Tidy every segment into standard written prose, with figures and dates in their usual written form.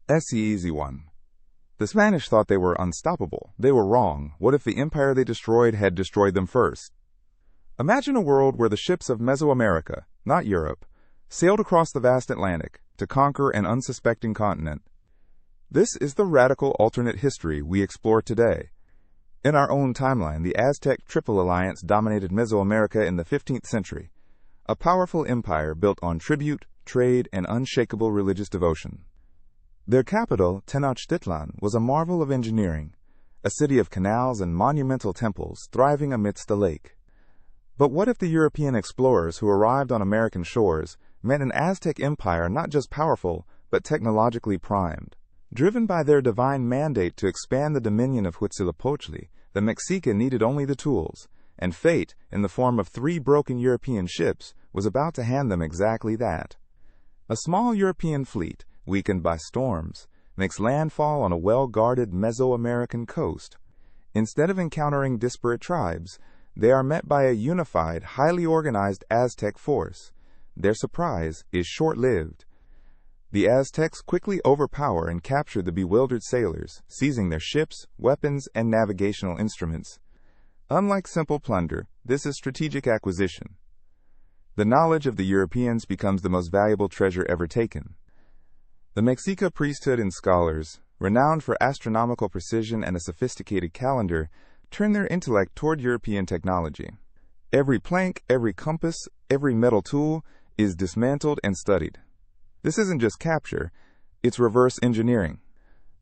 That's the easy one. The Spanish thought they were unstoppable. They were wrong. What if the empire they destroyed had destroyed them first? Imagine a world where the ships of Mesoamerica, not Europe, sailed across the vast Atlantic to conquer an unsuspecting continent. This is the radical alternate history we explore today. In our own timeline, the Aztec Triple Alliance dominated Mesoamerica in the 15th century, a powerful empire built on tribute, trade, and unshakable religious devotion. Their capital, Tenochtitlan, was a marvel of engineering, a city of canals and monumental temples thriving amidst a lake. But what if the European explorers who arrived on American shores met an Aztec empire not just powerful, but technologically primed? Driven by their divine mandate to expand the dominion of Huitzilopochtli, the Mexica needed only the tools, and fate, in the form of 3 broken European ships, was about to hand them exactly that. A small European fleet, weakened by storms, makes landfall on a well-guarded Mesoamerican coast. Instead of encountering disparate tribes, they are met by a unified, highly organized Aztec force. Their surprise is short-lived. The Aztecs quickly overpower and capture the bewildered sailors, seizing their ships, weapons, and navigational instruments. Unlike simple plunder, this is strategic acquisition. The knowledge of the Europeans becomes the most valuable treasure ever taken. The Mexica priesthood and scholars, renowned for astronomical precision and a sophisticated calendar, turn their intellect toward European technology. Every plank, every compass, every metal tool is dismantled and studied. This isn't just capture, it's reverse engineering.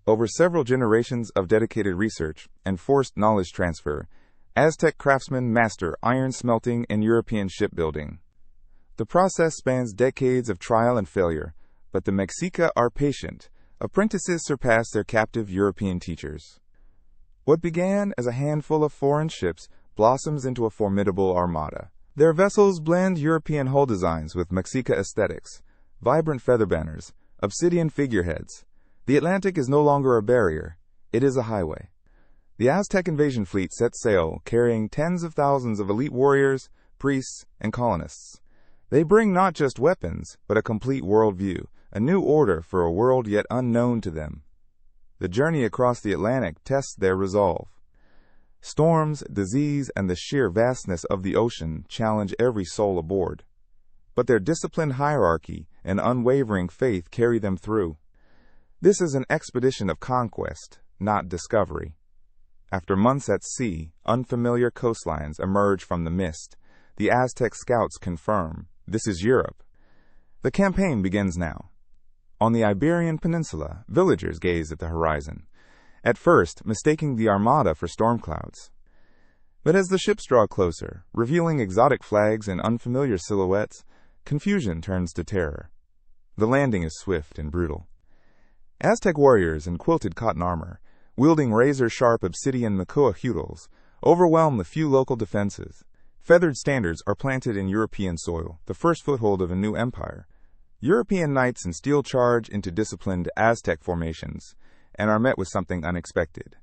Over several generations of dedicated research and forced knowledge transfer, Aztec craftsmen master iron smelting and European shipbuilding. The process spans decades of trial and failure, but the Mexica are patient. Apprentices surpass their captive European teachers. What began as a handful of foreign ships blossoms into a formidable armada. Their vessels blend European hull designs with Mexica aesthetics, vibrant feather banners, obsidian figureheads. The Atlantic is no longer a barrier, it is a highway. The Aztec invasion fleet set sail, carrying tens of thousands of elite warriors, priests, and colonists. They bring not just weapons, but a complete worldview, a new order for a world yet unknown to them. The journey across the Atlantic tests their resolve. Storms, disease, and the sheer vastness of the ocean challenge every soul aboard. But their disciplined hierarchy and unwavering faith carry them through. This is an expedition of conquest, not discovery. After months at sea, unfamiliar coastlines emerge from the mist. The Aztec scouts confirm, this is Europe. The campaign begins now. On the Iberian Peninsula, villagers gaze at the horizon, at first mistaking the armada for storm clouds. But as the ships draw closer, revealing exotic flags and unfamiliar silhouettes, confusion turns to terror. The landing is swift and brutal. Aztec warriors in quilted cotton armor, wielding razor-sharp obsidian macoa-hutils, overwhelm the few local defenses. Feathered standards are planted in European soil, the first foothold of a new empire. European knights in steel charge into disciplined Aztec formations, and are met with something unexpected.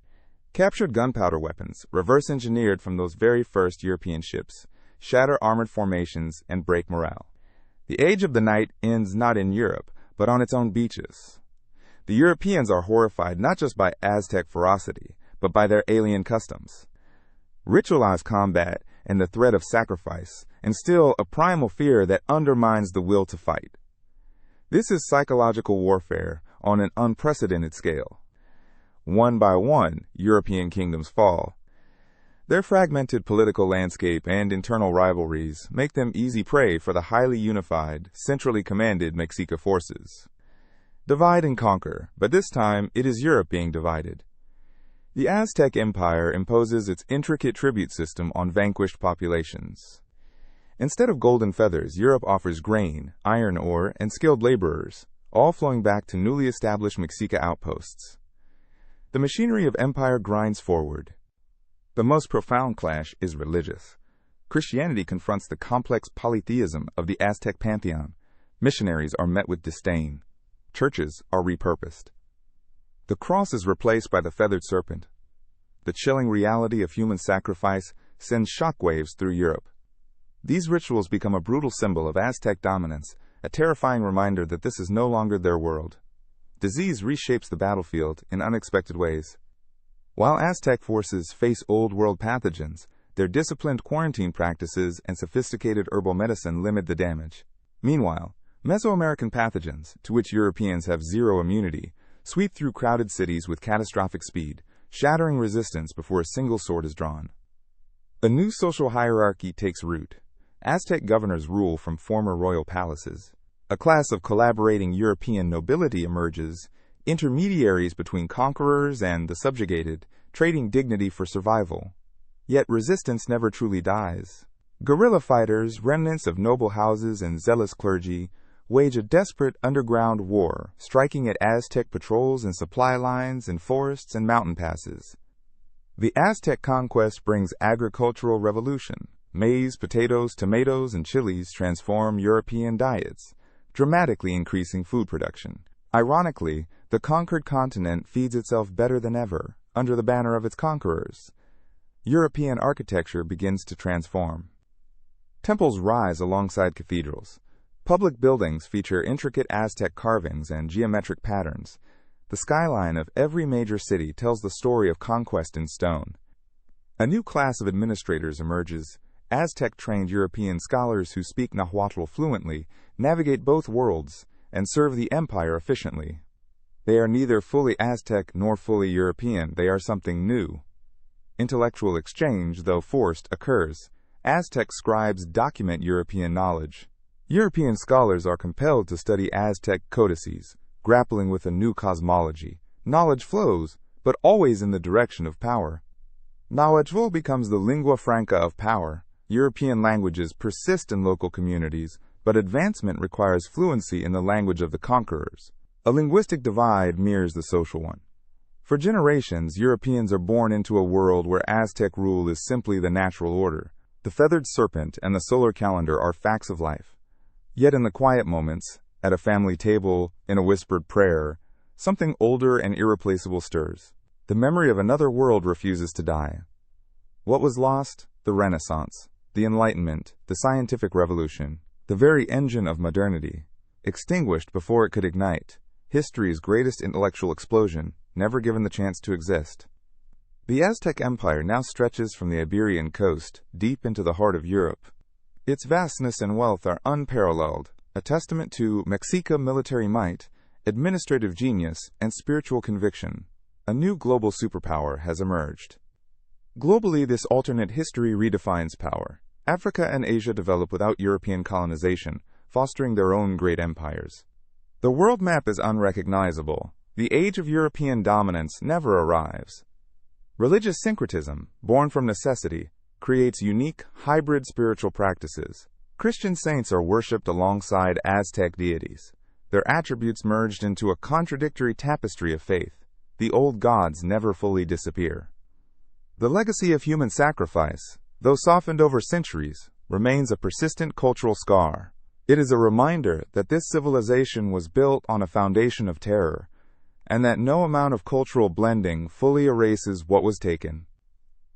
Captured gunpowder weapons, reverse-engineered from those very first European ships, shatter armored formations and break morale. The age of the knight ends not in Europe, but on its own beaches. The Europeans are horrified not just by Aztec ferocity, but by their alien customs. Ritualized combat and the threat of sacrifice instill a primal fear that undermines the will to fight. This is psychological warfare on an unprecedented scale. One by one, European kingdoms fall. Their fragmented political landscape and internal rivalries make them easy prey for the highly unified, centrally commanded Mexica forces. Divide and conquer, but this time it is Europe being divided. The Aztec Empire imposes its intricate tribute system on vanquished populations. Instead of golden feathers, Europe offers grain, iron ore, and skilled laborers, all flowing back to newly established Mexica outposts. The machinery of empire grinds forward. The most profound clash is religious. Christianity confronts the complex polytheism of the Aztec pantheon. Missionaries are met with disdain. Churches are repurposed. The cross is replaced by the feathered serpent. The chilling reality of human sacrifice sends shockwaves through Europe. These rituals become a brutal symbol of Aztec dominance, a terrifying reminder that this is no longer their world. disease reshapes the battlefield in unexpected ways. While Aztec forces face old-world pathogens, their disciplined quarantine practices and sophisticated herbal medicine limit the damage. Meanwhile, Mesoamerican pathogens, to which Europeans have zero immunity, sweep through crowded cities with catastrophic speed, shattering resistance before a single sword is drawn. A new social hierarchy takes root. Aztec governors rule from former royal palaces. A class of collaborating European nobility emerges, intermediaries between conquerors and the subjugated, trading dignity for survival. Yet resistance never truly dies. Guerrilla fighters, remnants of noble houses and zealous clergy, wage a desperate underground war, striking at Aztec patrols and supply lines in forests and mountain passes. The Aztec conquest brings agricultural revolution. Maize, potatoes, tomatoes, and chilies transform European diets, dramatically increasing food production. Ironically, the conquered continent feeds itself better than ever, under the banner of its conquerors. European architecture begins to transform. Temples rise alongside cathedrals. Public buildings feature intricate Aztec carvings and geometric patterns. The skyline of every major city tells the story of conquest in stone. A new class of administrators emerges. Aztec-trained European scholars who speak Nahuatl fluently, navigate both worlds, and serve the empire efficiently. They are neither fully Aztec nor fully European. They are something new. Intellectual exchange, though forced, occurs. Aztec scribes document European knowledge. European scholars are compelled to study Aztec codices, grappling with a new cosmology. Knowledge flows, but always in the direction of power. Nahuatl becomes the lingua franca of power. European languages persist in local communities, but advancement requires fluency in the language of the conquerors. A linguistic divide mirrors the social one. For generations, Europeans are born into a world where Aztec rule is simply the natural order. The feathered serpent and the solar calendar are facts of life. Yet in the quiet moments, at a family table, in a whispered prayer, something older and irreplaceable stirs. The memory of another world refuses to die. What was lost? The Renaissance, the Enlightenment, the scientific revolution, the very engine of modernity, extinguished before it could ignite. History's greatest intellectual explosion, never given the chance to exist. The Aztec Empire now stretches from the Iberian coast, deep into the heart of Europe. Its vastness and wealth are unparalleled, a testament to Mexica military might, administrative genius, and spiritual conviction. A new global superpower has emerged. Globally, this alternate history redefines power. Africa and Asia develop without European colonization, fostering their own great empires. The world map is unrecognizable. The age of European dominance never arrives. Religious syncretism, born from necessity, creates unique, hybrid spiritual practices. Christian saints are worshipped alongside Aztec deities, their attributes merged into a contradictory tapestry of faith. The old gods never fully disappear. The legacy of human sacrifice, though softened over centuries, remains a persistent cultural scar. It is a reminder that this civilization was built on a foundation of terror, and that no amount of cultural blending fully erases what was taken.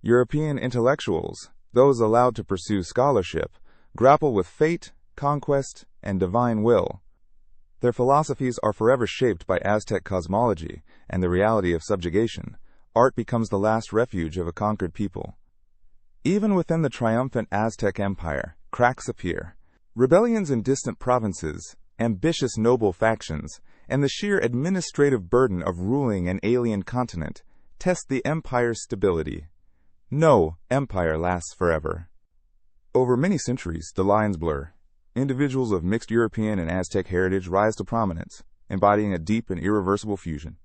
European intellectuals, those allowed to pursue scholarship, grapple with fate, conquest, and divine will. Their philosophies are forever shaped by Aztec cosmology and the reality of subjugation. Art becomes the last refuge of a conquered people. Even within the triumphant Aztec Empire, cracks appear. Rebellions in distant provinces, ambitious noble factions, and the sheer administrative burden of ruling an alien continent test the empire's stability. No empire lasts forever. Over many centuries, the lines blur. Individuals of mixed European and Aztec heritage rise to prominence, embodying a deep and irreversible fusion.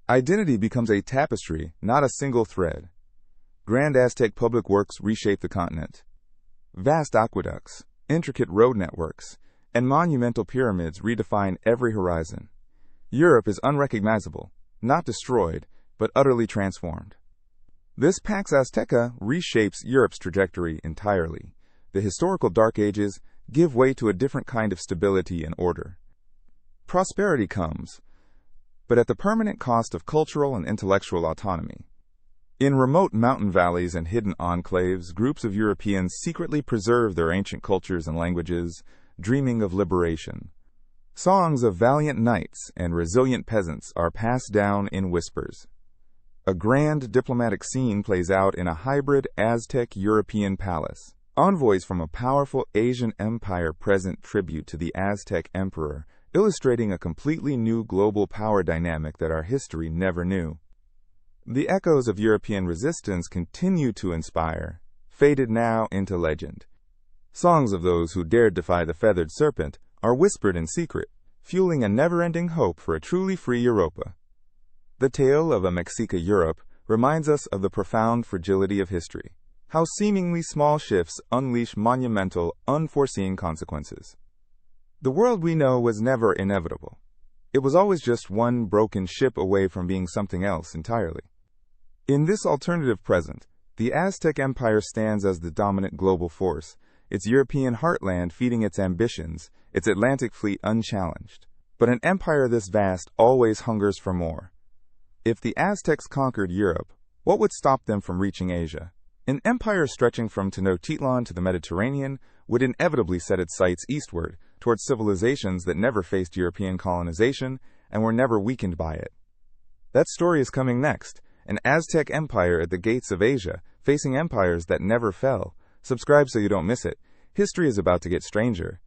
Identity becomes a tapestry, not a single thread. Grand Aztec public works reshape the continent. Vast aqueducts, intricate road networks, and monumental pyramids redefine every horizon. Europe is unrecognizable, not destroyed, but utterly transformed. This Pax Azteca reshapes Europe's trajectory entirely. The historical Dark Ages give way to a different kind of stability and order. Prosperity comes, but at the permanent cost of cultural and intellectual autonomy. In remote mountain valleys and hidden enclaves, groups of Europeans secretly preserve their ancient cultures and languages, dreaming of liberation. Songs of valiant knights and resilient peasants are passed down in whispers. A grand diplomatic scene plays out in a hybrid Aztec European palace. Envoys from a powerful Asian empire present tribute to the Aztec Emperor, illustrating a completely new global power dynamic that our history never knew. The echoes of European resistance continue to inspire, faded now into legend. Songs of those who dared defy the feathered serpent are whispered in secret, fueling a never-ending hope for a truly free Europa. The tale of a Mexica Europe reminds us of the profound fragility of history, how seemingly small shifts unleash monumental, unforeseen consequences. The world we know was never inevitable. It was always just one broken ship away from being something else entirely. In this alternative present, the Aztec Empire stands as the dominant global force, its European heartland feeding its ambitions, its Atlantic fleet unchallenged. But an empire this vast always hungers for more. If the Aztecs conquered Europe, what would stop them from reaching Asia? An empire stretching from Tenochtitlan to the Mediterranean would inevitably set its sights eastward, towards civilizations that never faced European colonization and were never weakened by it. That story is coming next, an Aztec empire at the gates of Asia, facing empires that never fell. Subscribe so you don't miss it. History is about to get stranger.